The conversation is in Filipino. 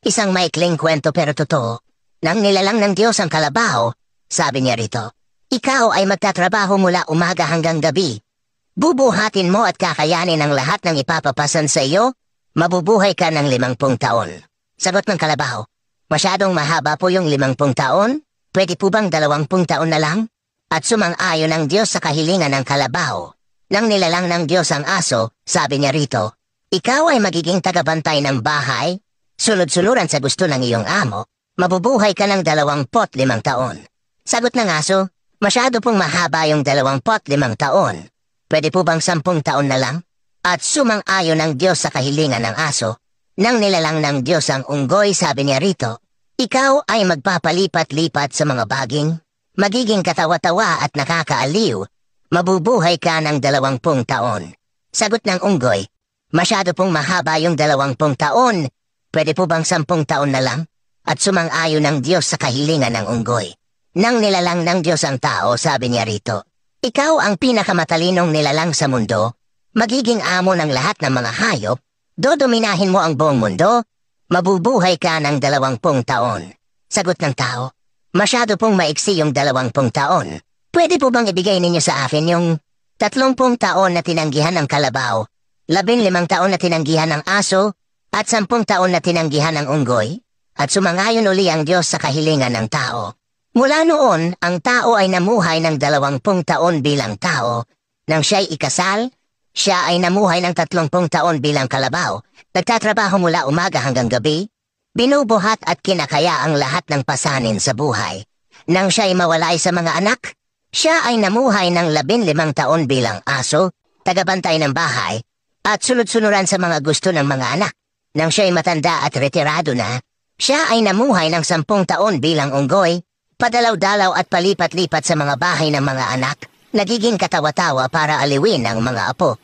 Isang maikling kwento pero totoo. Nang nilalang ng Diyos ang kalabaw, sabi niya rito, ikaw ay magtatrabaho mula umaga hanggang gabi. Bubuhatin mo at kakayanin ang lahat ng ipapapasan sa iyo, mabubuhay ka ng 50 taon. Sagot ng kalabaw, masyadong mahaba po yung 50 taon? Pwede po bang 20 taon na lang? At sumang-ayon ang Diyos sa kahilingan ng kalabaw. Nang nilalang ng Diyos ang aso, sabi niya rito, ikaw ay magiging tagabantay ng bahay, sunod-suluran sa gusto ng iyong amo, mabubuhay ka ng 25 taon. Sagot ng aso, masyado pong mahaba yung 25 taon. Pwede po bang 10 taon na lang? At sumang-ayon ang Diyos sa kahilingan ng aso. Nang nilalang ng Diyos ang unggoy, sabi niya rito, ikaw ay magpapalipat-lipat sa mga baging, magiging katawa-tawa at nakakaaliw, mabubuhay ka ng 20 taon. Sagot ng unggoy, masyado pong mahaba yung 20 taon. Pwede po bang 10 taon na lang? At sumang-ayon ng Diyos sa kahilingan ng unggoy. Nang nilalang ng Diyos ang tao, sabi niya rito, ikaw ang pinakamatalinong nilalang sa mundo, magiging amo ng lahat ng mga hayop, dodominahin mo ang buong mundo, mabubuhay ka ng 20 taon. Sagot ng tao, masyado pong maiksi yung 20 taon. Pwede po bang ibigay ninyo sa akin yung 30 taon na tinanggihan ng kalabaw, 15 taon na tinanggihan ng aso, at 10 taon na tinanggihan ng unggoy? At sumangayon uli ang Diyos sa kahilingan ng tao. Mula noon, ang tao ay namuhay ng 20 taon bilang tao. Nang siya'y ikasal, siya ay namuhay ng 30 taon bilang kalabaw. Nagtatrabaho mula umaga hanggang gabi. Binubuhat at kinakaya ang lahat ng pasanin sa buhay. Nang siya'y mawalay sa mga anak, siya ay namuhay ng 15 taon bilang aso, tagabantay ng bahay, at sunod-sunuran sa mga gusto ng mga anak. Nang siya'y matanda at retirado na, siya ay namuhay ng 10 taon bilang unggoy, padalaw-dalaw at palipat-lipat sa mga bahay ng mga anak, nagiging katawa-tawa para aliwin ang mga apo.